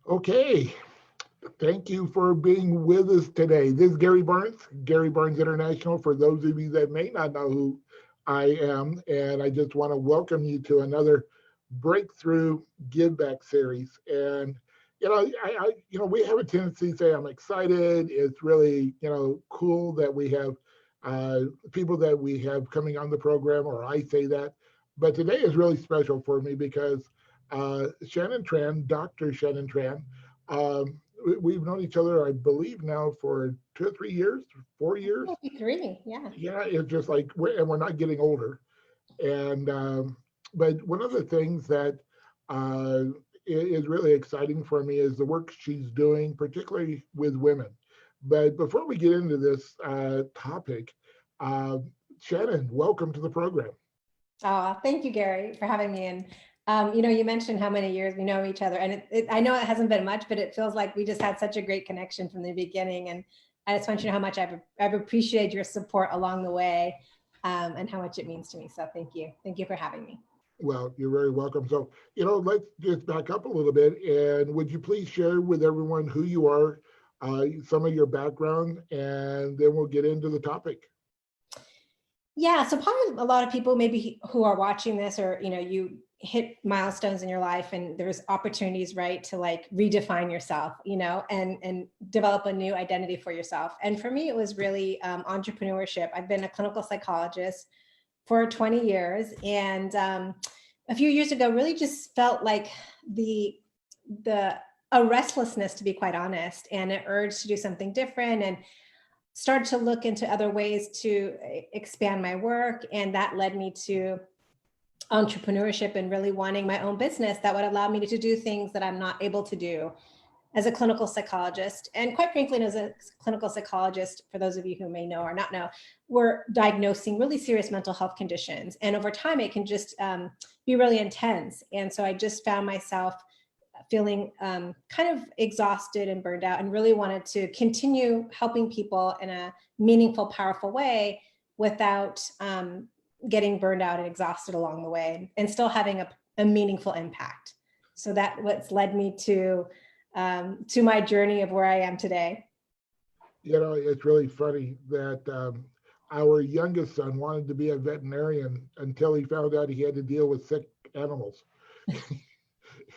Okay, thank you for being with us today. This is Gary Barnes International, for those of you that may not know who I am. And I just want to welcome you to another Breakthrough Give Back series. And, we have a tendency to say, I'm excited. It's really, cool that we have uh, people that we have coming on the program, or I say that. But today is really special for me because Shannon Tran, Dr. Shannon Tran, we've known each other, I believe, now for 2 or 3 years, 4 years. Maybe three, yeah. Yeah, it's just like, we're not getting older. And but one of the things that is really exciting for me is the work she's doing, particularly with women. But before we get into this topic, uh, Shannon, welcome to the program. Oh, thank you, Gary, for having me. And you mentioned how many years we know each other, and I know it hasn't been much, but it feels like we just had such a great connection from the beginning. And I just want you to know how much I've appreciated your support along the way, and how much it means to me. So thank you for having me. Well, you're very welcome. So, let's just back up a little bit. And would you please share with everyone who you are, some of your background, and then we'll get into the topic. Yeah, so probably a lot of people maybe who are watching this, or you hit milestones in your life and there's opportunities, right, to like redefine yourself, and develop a new identity for yourself. And for me, it was really entrepreneurship. I've been a clinical psychologist for 20 years, and a few years ago, really just felt like the the a restlessness, to be quite honest, and an urge to do something different, and started to look into other ways to expand my work. And that led me to entrepreneurship and really wanting my own business that would allow me to do things that I'm not able to do as a clinical psychologist. And quite frankly, as a clinical psychologist, for those of you who may know or not know, we're diagnosing really serious mental health conditions. And over time, it can just be really intense. And so I just found myself feeling kind of exhausted and burned out, and really wanted to continue helping people in a meaningful, powerful way without getting burned out and exhausted along the way, and still having a meaningful impact. So that what's led me to my journey of where I am today. It's really funny that our youngest son wanted to be a veterinarian until he found out he had to deal with sick animals.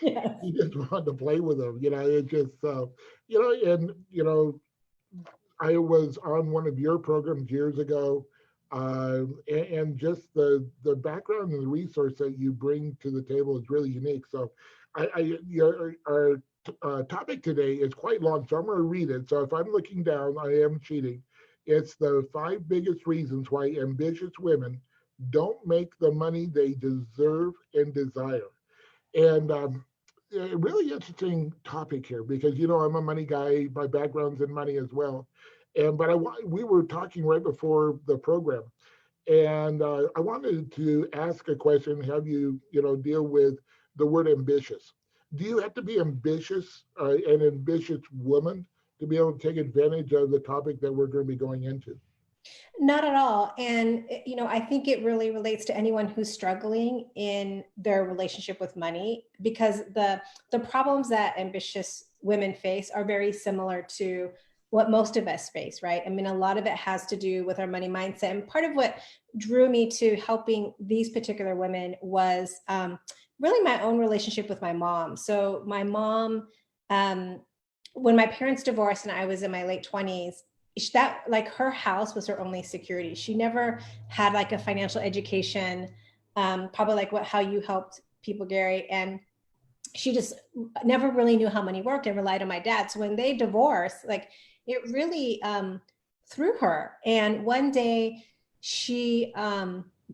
Yes. He just wanted to play with them. It just, and, I was on one of your programs years ago, and just the background and the resource that you bring to the table is really unique. So, our topic today is quite long, so I'm going to read it. So if I'm looking down, I am cheating. It's the 5 biggest reasons why ambitious women don't make the money they deserve and desire. And a really interesting topic here because I'm a money guy. My background's in money as well. And but we were talking right before the program, and I wanted to ask a question. Have you deal with the word ambitious? Do you have to be ambitious, an ambitious woman, to be able to take advantage of the topic that we're going to be going into? Not at all. And, I think it really relates to anyone who's struggling in their relationship with money, because the problems that ambitious women face are very similar to what most of us face, right? I mean, a lot of it has to do with our money mindset. And part of what drew me to helping these particular women was really my own relationship with my mom. So my mom, um, when my parents divorced and I was in my late 20s, that like her house was her only security. She never had like a financial education, probably like how you helped people, Gary. And she just never really knew how money worked and relied on my dad. So when they divorced, like it really threw her. And one day she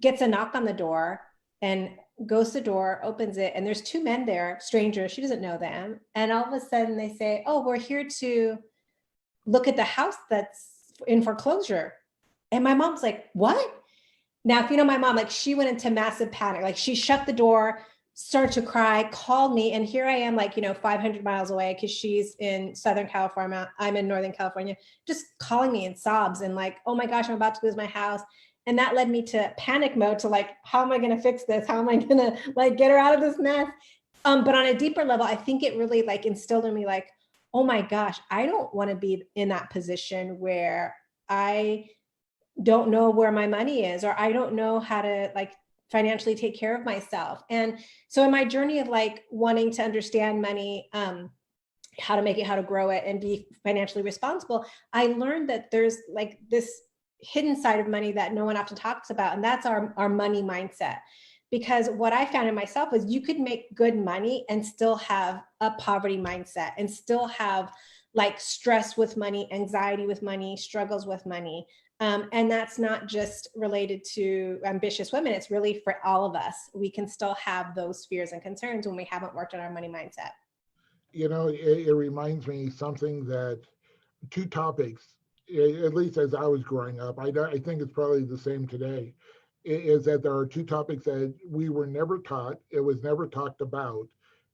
gets a knock on the door and goes to the door, opens it, and there's two men there, strangers. She doesn't know them. And all of a sudden they say, "Oh, we're here to look at the house that's in foreclosure." And my mom's like, "What?" Now, if you know my mom, like she went into massive panic. Like she shut the door, started to cry, called me. And here I am, like, 500 miles away because she's in Southern California. I'm in Northern California, just calling me in sobs and like, "Oh my gosh, I'm about to lose my house." And that led me to panic mode, to like, how am I going to fix this? How am I going to like get her out of this mess? But on a deeper level, I think it really like instilled in me like, oh my gosh, I don't want to be in that position where I don't know where my money is, or I don't know how to like financially take care of myself. And so in my journey of like wanting to understand money, how to make it, how to grow it, and be financially responsible, I learned that there's like this hidden side of money that no one often talks about, and that's our money mindset. Because what I found in myself was you could make good money and still have a poverty mindset and still have like stress with money, anxiety with money, struggles with money. And that's not just related to ambitious women, it's really for all of us. We can still have those fears and concerns when we haven't worked on our money mindset. It reminds me something that two topics, at least as I was growing up, I think it's probably the same today, is that there are two topics that we were never taught, it was never talked about,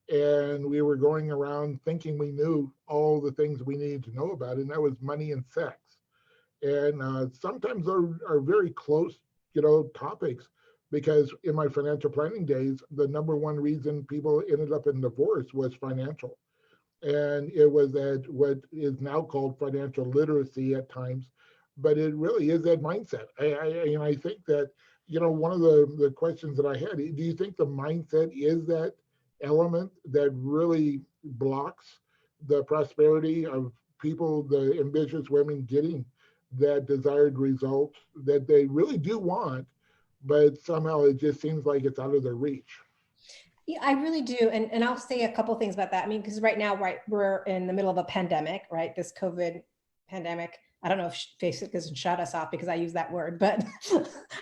and we were going around thinking we knew all the things we needed to know about, and that was money and sex. And sometimes are very close, topics, because in my financial planning days, the number one reason people ended up in divorce was financial, and it was at what is now called financial literacy at times, but it really is that mindset. I think that one of the questions that I had: do you think the mindset is that element that really blocks the prosperity of people, the ambitious women getting that desired result that they really do want, but somehow it just seems like it's out of their reach? Yeah, I really do. And I'll say a couple things about that. I mean, because right now, right, we're in the middle of a pandemic, right? This COVID pandemic. I don't know if Facebook doesn't shut us off because I use that word, but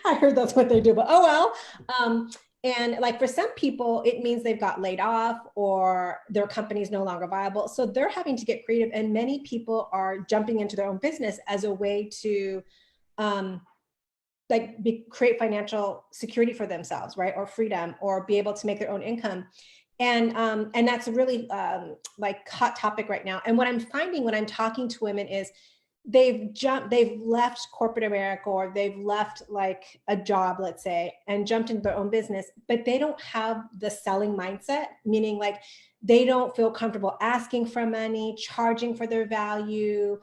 I heard that's what they do. But oh well. And like for some people, it means they've got laid off or their company is no longer viable. So they're having to get creative. And many people are jumping into their own business as a way to um, create financial security for themselves, right, or freedom, or be able to make their own income. And that's a really like hot topic right now. And what I'm finding when I'm talking to women is they've left corporate America, or they've left like a job, let's say, and jumped into their own business, but they don't have the selling mindset, meaning like they don't feel comfortable asking for money, charging for their value,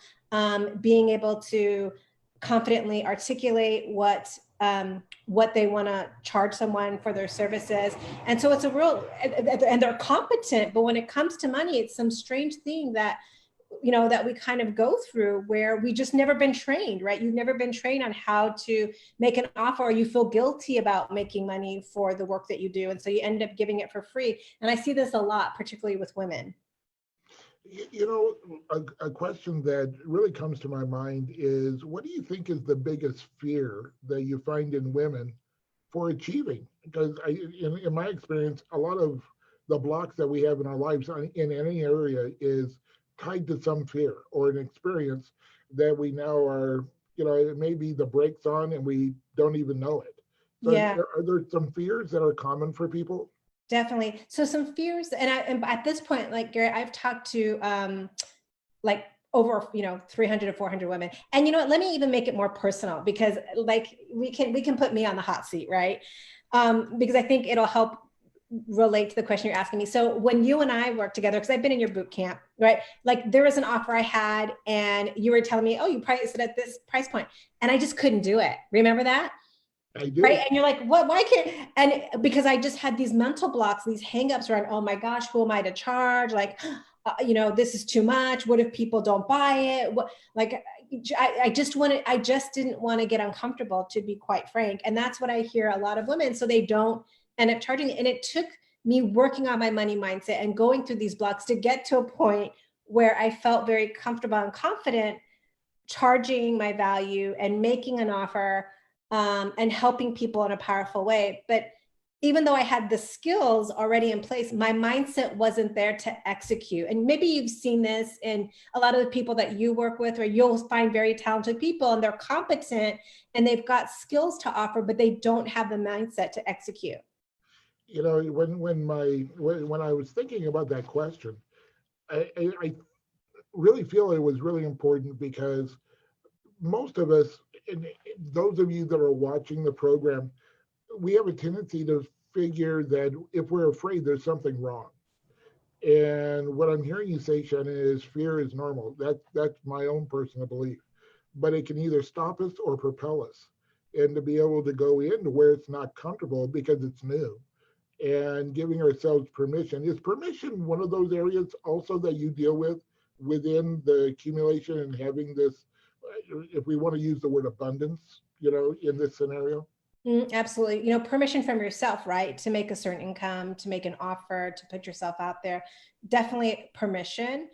being able to confidently articulate what they want to charge someone for their services. And so it's a real, and they're competent, but when it comes to money, it's some strange thing that that we kind of go through where we just never been trained, right? You've never been trained on how to make an offer, or you feel guilty about making money for the work that you do, and so you end up giving it for free. And I see this a lot, particularly with women. A question that really comes to my mind is, what do you think is the biggest fear that you find in women for achieving? Because in my experience, a lot of the blocks that we have in our lives in any area is tied to some fear or an experience that we now are, it may be the brakes on and we don't even know it. So Yeah, are there some fears that are common for people? definitely. So some fears, and at this point, like Gary, I've talked to like over 300 to 400 women. And you know what, let me even make it more personal, because like we can put me on the hot seat, right? Because I think it'll help relate to the question you're asking me. So when you and I worked together, because I've been in your boot camp, right? Like there was an offer I had and you were telling me, oh, you priced it at this price point, and I just couldn't do it. Remember that? I Right. do. And you're like, what, why can't, and because I just had these mental blocks, these hangups around, oh my gosh, who am I to charge? Like, this is too much. What if people don't buy it? What, like, I just didn't want to get uncomfortable, to be quite frank. And that's what I hear a lot of women. So they don't end up charging it. And it took me working on my money mindset and going through these blocks to get to a point where I felt very comfortable and confident charging my value and making an offer, and helping people in a powerful way. But even though I had the skills already in place, my mindset wasn't there to execute. And maybe you've seen this in a lot of the people that you work with, or you'll find very talented people and they're competent and they've got skills to offer, but they don't have the mindset to execute. When I was thinking about that question, I really feel it was really important, because most of us, and those of you that are watching the program, we have a tendency to figure that if we're afraid, there's something wrong. And what I'm hearing you say, Shannon, is fear is normal. That's my own personal belief. But it can either stop us or propel us. And to be able to go into where it's not comfortable because it's new and giving ourselves permission. Is permission one of those areas also that you deal with within the accumulation and having this, if we want to use the word abundance, in this scenario? Absolutely. Permission from yourself, right? To make a certain income, to make an offer, to put yourself out there. Definitely permission.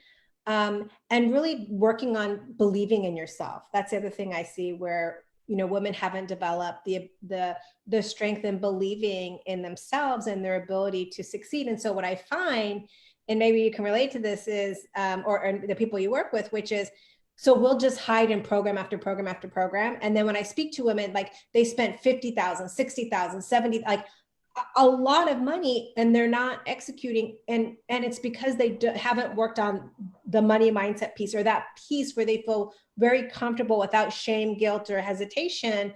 And really working on believing in yourself. That's the other thing I see where, women haven't developed the strength in believing in themselves and their ability to succeed. And so what I find, and maybe you can relate to this, is, or the people you work with, which is, so we'll just hide in program after program after program. And then when I speak to women, like they spent 50,000, 60,000, 70, like a lot of money, and they're not executing. And it's because they haven't worked on the money mindset piece, or that piece where they feel very comfortable without shame, guilt, or hesitation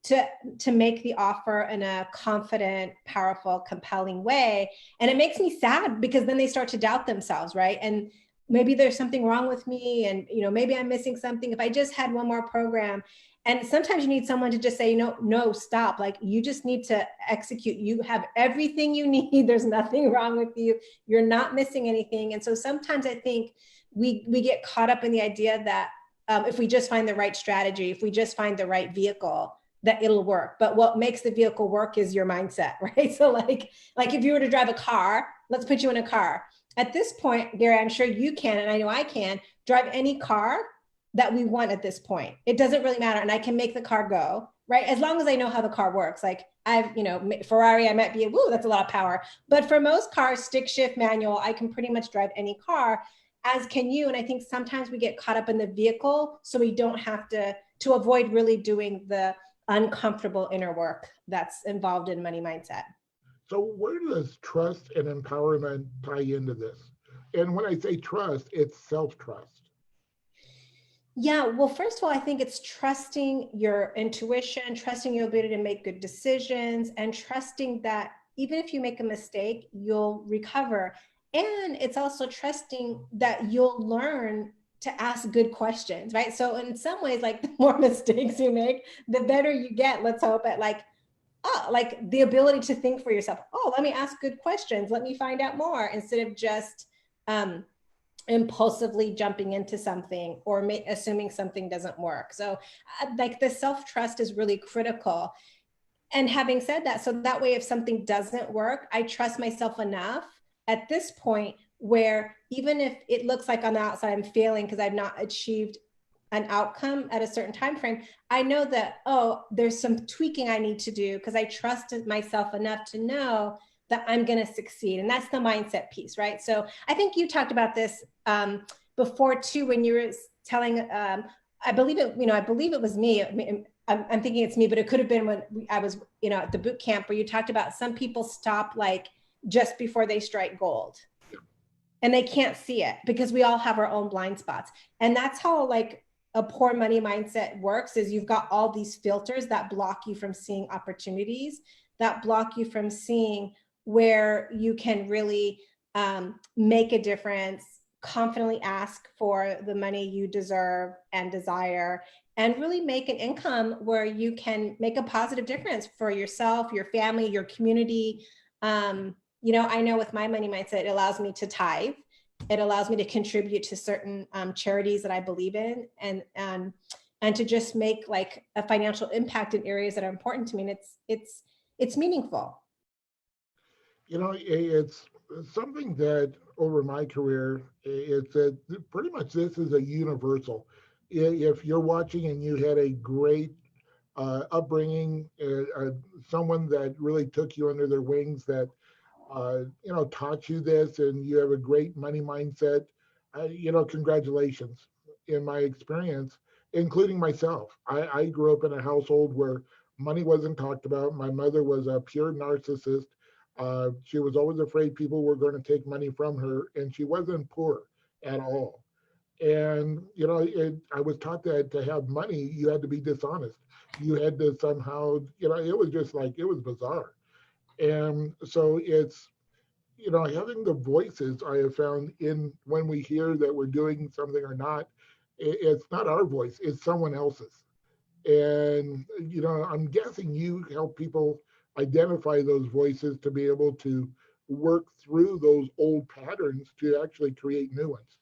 to make the offer in a confident, powerful, compelling way. And it makes me sad because then they start to doubt themselves, right? And maybe there's something wrong with me, and maybe I'm missing something. If I just had one more program. And sometimes you need someone to just say, no, stop. Like, you just need to execute. You have everything you need. There's nothing wrong with you. You're not missing anything. And so sometimes I think we get caught up in the idea that if we just find the right strategy, if we just find the right vehicle, that it'll work. But what makes the vehicle work is your mindset, right? So like if you were to drive a car, let's put you in a car. At this point, Gary, I'm sure you can, and I know I can, drive any car that we want at this point. It doesn't really matter. And I can make the car go, right? As long as I know how the car works. Like Ferrari, I might be, woo, that's a lot of power. But for most cars, stick shift manual, I can pretty much drive any car, as can you. And I think sometimes we get caught up in the vehicle, so we don't have to avoid really doing the uncomfortable inner work that's involved in money mindset. So where does trust and empowerment tie into this? And when I say trust, it's self-trust. Yeah, well, first of all, I think it's trusting your intuition, trusting your ability to make good decisions, and trusting that even if you make a mistake, you'll recover. And it's also trusting that you'll learn to ask good questions, right? So in some ways, like the more mistakes you make, the better you get. Let's hope at like the ability to think for yourself. Oh, let me ask good questions. Let me find out more, instead of just impulsively jumping into something or assuming something doesn't work. So like the self-trust is really critical. And having said that, so that way, if something doesn't work, I trust myself enough at this point where even if it looks like on the outside I'm failing because I've not achieved an outcome at a certain time frame, I know that, oh, there's some tweaking I need to do because I trusted myself enough to know that I'm going to succeed. And that's the mindset piece, right? So I think you talked about this before too, when you were telling, I believe it was me. I'm thinking it's me, but it could have been when I was, at the boot camp, where you talked about some people stop like just before they strike gold, and they can't see it because we all have our own blind spots. And that's how like a poor money mindset works, is you've got all these filters that block you from seeing opportunities, that block you from seeing where you can really make a difference, confidently ask for the money you deserve and desire, and really make an income where you can make a positive difference for yourself, your family, your community. I know with my money mindset, it allows me to tithe. It allows me to contribute to certain charities that I believe in, and to just make like a financial impact in areas that are important to me. And it's meaningful. It's something that over my career, it's that pretty much this is a universal. If you're watching and you had a great upbringing, someone that really took you under their wings, that taught you this, and you have a great money mindset, congratulations. In my experience, including myself, I grew up in a household where money wasn't talked about. My mother was a pure narcissist. She was always afraid people were going to take money from her, and she wasn't poor at all. And I was taught that to have money, you had to be dishonest. You had to somehow, it was just like, it was bizarre. And so it's, having the voices I have found in when we hear that we're doing something or not, it's not our voice, it's someone else's. And, I'm guessing you help people identify those voices to be able to work through those old patterns to actually create new ones.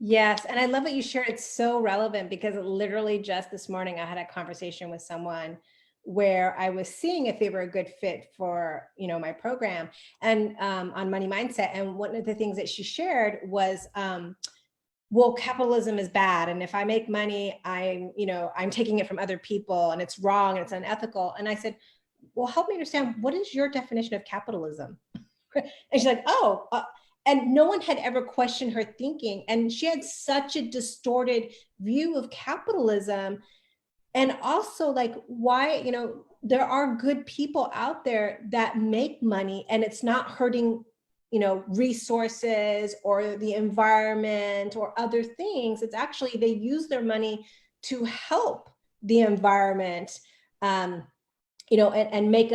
Yes, and I love what you shared. It's so relevant because literally just this morning I had a conversation with someone where I was seeing if they were a good fit for, my program and on money mindset. And one of the things that she shared was, well, capitalism is bad, and if I make money, I'm taking it from other people, and it's wrong and it's unethical. And I said, well, help me understand, what is your definition of capitalism? And she's like, oh, and no one had ever questioned her thinking. And she had such a distorted view of capitalism. And also, like, why, there are good people out there that make money and it's not hurting, resources or the environment or other things. It's actually, they use their money to help the environment. And make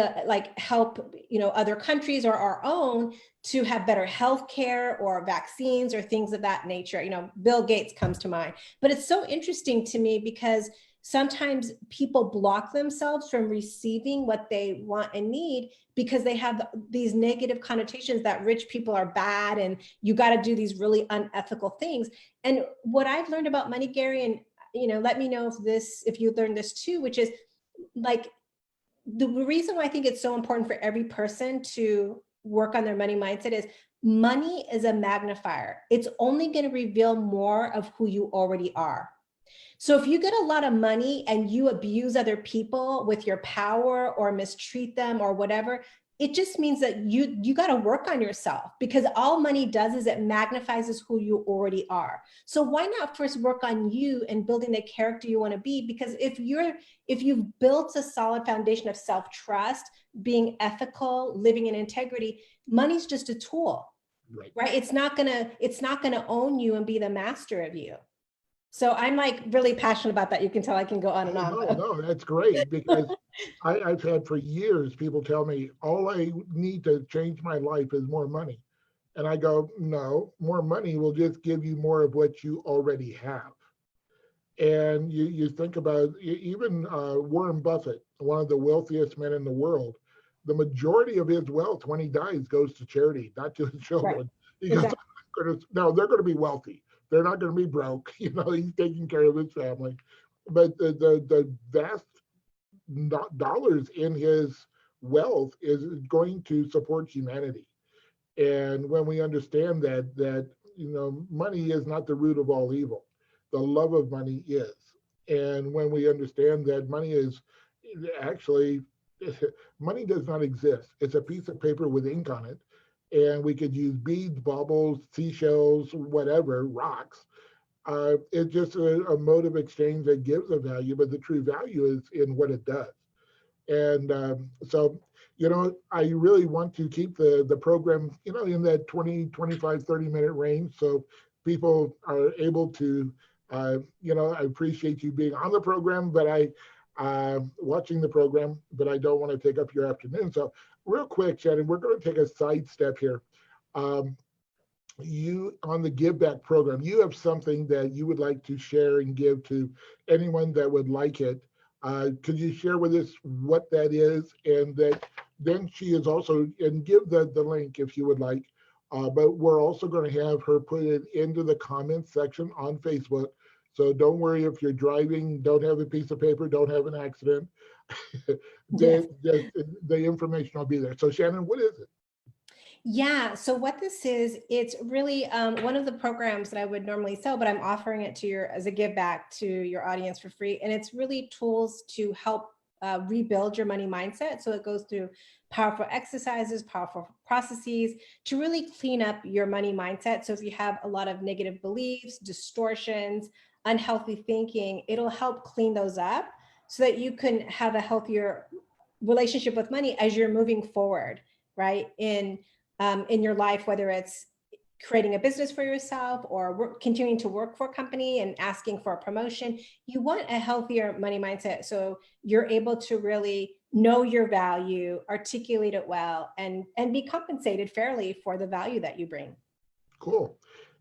help, other countries or our own to have better health care or vaccines or things of that nature. Bill Gates comes to mind. But it's so interesting to me because sometimes people block themselves from receiving what they want and need because they have these negative connotations that rich people are bad and you got to do these really unethical things. And what I've learned about money, Gary, and let me know if you learned this too, which is like, the reason why I think it's so important for every person to work on their money mindset is money is a magnifier. It's only going to reveal more of who you already are. So if you get a lot of money and you abuse other people with your power or mistreat them or whatever, it just means that you got to work on yourself, because all money does is it magnifies who you already are. So why not first work on you and building the character you want to be? Because if you've built a solid foundation of self-trust, being ethical, living in integrity, money's just a tool, right? It's not gonna own you and be the master of you. So I'm like really passionate about that. You can tell I can go on and on. No, that's great, because I've had for years people tell me all I need to change my life is more money. And I go, no, more money will just give you more of what you already have. And you think about even Warren Buffett, one of the wealthiest men in the world, the majority of his wealth when he dies goes to charity, not to his children. Right. Because exactly. Now they're going to be wealthy. They're not going to be broke. He's taking care of his family. But the vast dollars in his wealth is going to support humanity. And when we understand that money is not the root of all evil, the love of money is. And when we understand that money is actually, money does not exist. It's a piece of paper with ink on it. And we could use beads, baubles, seashells, whatever, rocks. It's just a mode of exchange that gives a value, but the true value is in what it does. And so, I really want to keep the program, in that 20, 25, 30-minute range. So people are able to, I appreciate you being on the program, but watching the program, but I don't want to take up your afternoon. So real quick, Shannon, we're going to take a side step here. You, on the Give Back program, you have something that you would like to share and give to anyone that would like it. Could you share with us what that is? And that then she is also, and give the link if you would like, but we're also going to have her put it into the comments section on Facebook. So don't worry if you're driving, don't have a piece of paper, don't have an accident. The information will be there. So Shannon, what is it? Yeah, so what this is, it's really one of the programs that I would normally sell, but I'm offering it to as a give back to your audience for free. And it's really tools to help rebuild your money mindset. So it goes through powerful exercises, powerful processes to really clean up your money mindset. So if you have a lot of negative beliefs, distortions, unhealthy thinking, it'll help clean those up so that you can have a healthier relationship with money as you're moving forward, right? In your life, whether it's creating a business for yourself or continuing to work for a company and asking for a promotion, you want a healthier money mindset. So you're able to really know your value, articulate it well, and be compensated fairly for the value that you bring. Cool.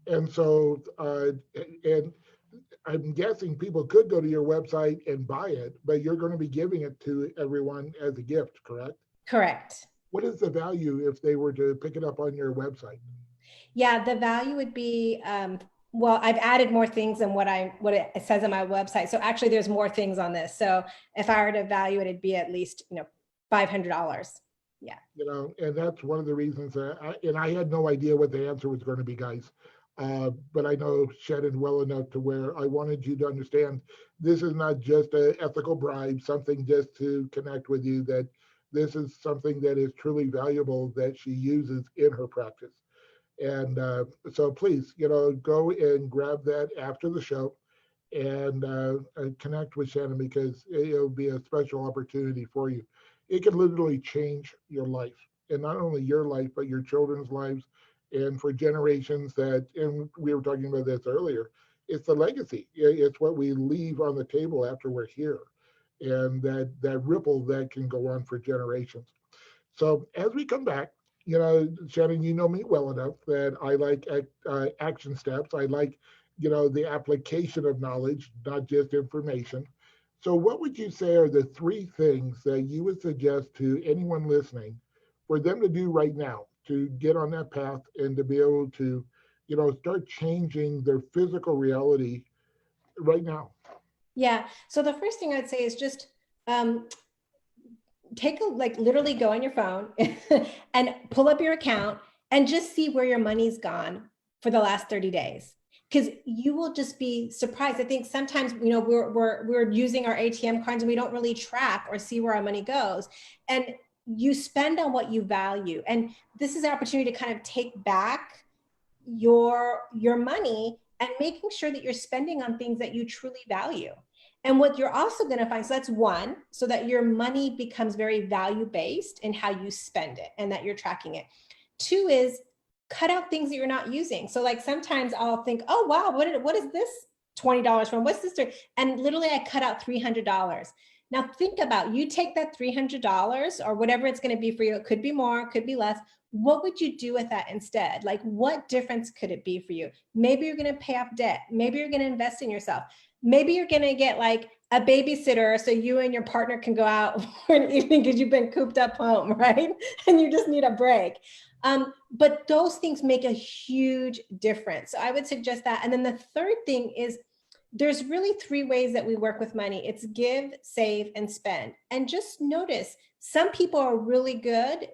And so, and I'm guessing people could go to your website and buy it, but you're going to be giving it to everyone as a gift, correct? Correct. What is the value if they were to pick it up on your website? Yeah, the value would be, well, I've added more things than what it says on my website. So actually there's more things on this. So if I were to value it, it'd be at least, $500. Yeah. And that's one of the reasons that and I had no idea what the answer was going to be, guys. But I know Shannon well enough to where I wanted you to understand this is not just an ethical bribe, something just to connect with you, that this is something that is truly valuable that she uses in her practice. And so please, go and grab that after the show and connect with Shannon because it'll be a special opportunity for you. It can literally change your life, and not only your life, but your children's lives, and for generations that. And we were talking about this earlier. It's the legacy. It's what we leave on the table after we're here, and that ripple that can go on for generations. So as we come back, Shannon, you know me well enough that I like action steps. I like, the application of knowledge, not just information. So what would you say are the three things that you would suggest to anyone listening for them to do right now to get on that path and to be able to, start changing their physical reality right now? Yeah. So the first thing I'd say is just um, literally go on your phone and pull up your account and just see where your money's gone for the last 30 days. Because you will just be surprised. I think sometimes, we're using our ATM cards and we don't really track or see where our money goes. And you spend on what you value. And this is an opportunity to kind of take back your money and making sure that you're spending on things that you truly value. And what you're also going to find, so that's one, so that your money becomes very value based in how you spend it and that you're tracking it. Two is cut out things that you're not using. So like sometimes I'll think, oh, wow, what is this $20 from? What's this? And literally I cut out $300. Now think about, you take that $300 or whatever it's going to be for you. It could be more, it could be less. What would you do with that instead? Like what difference could it be for you? Maybe you're going to pay off debt. Maybe you're going to invest in yourself. Maybe you're going to get like a babysitter so you and your partner can go out for an evening because you've been cooped up home, right? And you just need a break. But those things make a huge difference. So I would suggest that. And then the third thing is there's really three ways that we work with money. It's give, save, and spend. And just notice some people are really good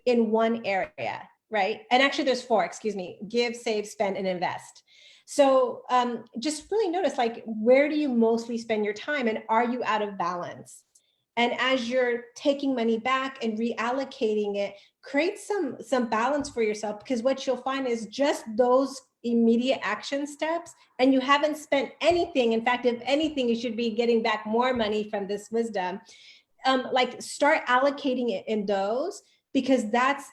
in one area, right? And actually there's four, excuse me, give, save, spend, and invest. So just really notice, like, where do you mostly spend your time and are you out of balance? And as you're taking money back and reallocating it, create some balance for yourself, because what you'll find is just those immediate action steps and you haven't spent anything. In fact, if anything, you should be getting back more money from this wisdom. Like start allocating it in those, because that's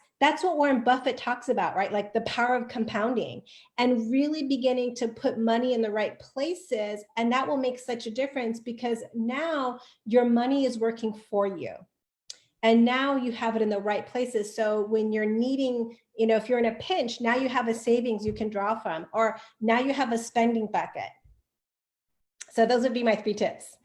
what Warren Buffett talks about, right? Like the power of compounding and really beginning to put money in the right places. And that will make such a difference because now your money is working for you. And now you have it in the right places. So when you're needing, if you're in a pinch, now you have a savings you can draw from, or now you have a spending bucket. So those would be my 3 tips.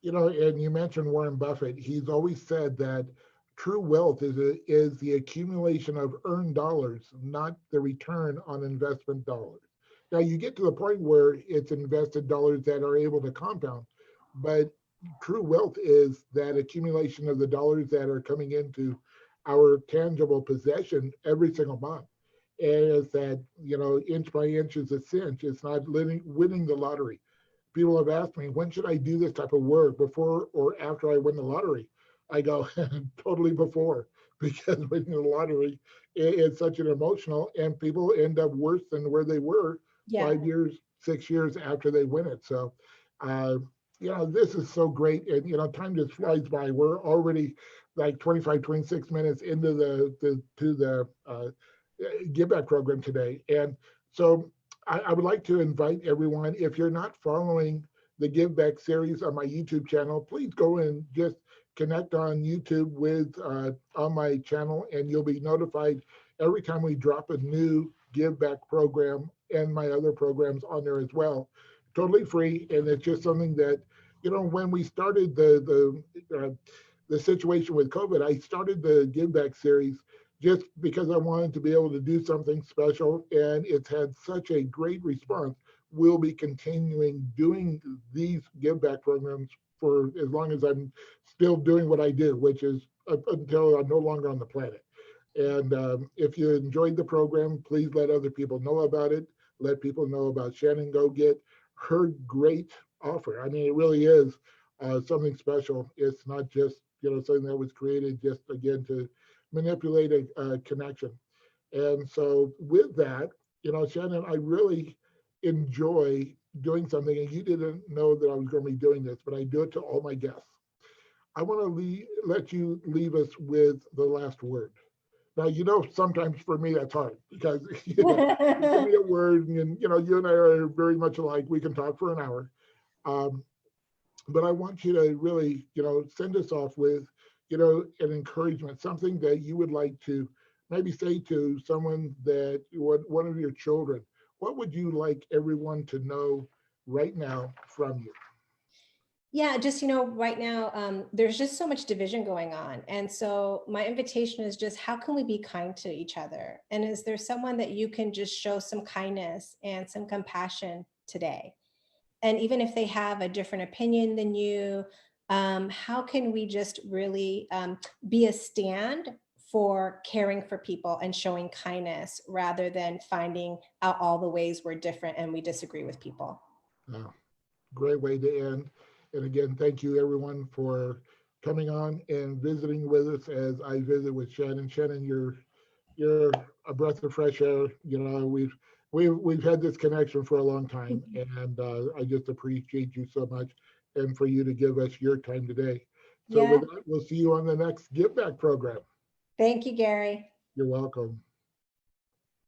And you mentioned Warren Buffett. He's always said that true wealth is the accumulation of earned dollars, not the return on investment dollars. Now you get to the point where it's invested dollars that are able to compound, but true wealth is that accumulation of the dollars that are coming into our tangible possession every single month. And it's that, inch by inch is a cinch. It's not winning the lottery. People have asked me, when should I do this type of work, before or after I win the lottery? I go, totally before, because winning the lottery is such an emotional, and people end up worse than where they were 5 years, 6 years after they win it. So, this is so great. And, time just flies by. We're already like 25, 26 minutes into the Give Back program today. And so I would like to invite everyone, if you're not following the Give Back series on my YouTube channel, please go and just connect on YouTube with on my channel, and you'll be notified every time we drop a new give back program and my other programs on there as well. Totally free, and it's just something that, when we started the situation with COVID, I started the Give Back series just because I wanted to be able to do something special, and it's had such a great response. We'll be continuing doing these Give Back programs for as long as I'm still doing what I do, which is up until I'm no longer on the planet. And if you enjoyed the program, please let other people know about it. Let people know about Shannon Go Get, her great offer. I mean, it really is something special. It's not just something that was created just again to manipulate a connection. And so with that, Shannon, I really enjoy doing something, and you didn't know that I was going to be doing this, but I do it to all my guests. I want to let you leave us with the last word. Now, sometimes for me that's hard because you give me a word, and you and I are very much alike. We can talk for an hour. Um, but I want you to really, send us off with, an encouragement, something that you would like to maybe say to someone that one of your children. What would you like everyone to know right now from you? Yeah, just, right now, there's just so much division going on. And so my invitation is just, how can we be kind to each other? And is there someone that you can just show some kindness and some compassion today? And even if they have a different opinion than you, how can we just really be a stand for caring for people and showing kindness rather than finding out all the ways we're different and we disagree with people? Uh, Great way to end. And again, thank you everyone for coming on and visiting with us as I visit with Shannon. Shannon, you're a breath of fresh air. We've had this connection for a long time, and I just appreciate you so much, and for you to give us your time today. So Yeah. with that, we'll see you on the next Give Back program. Thank you, Gary. You're welcome.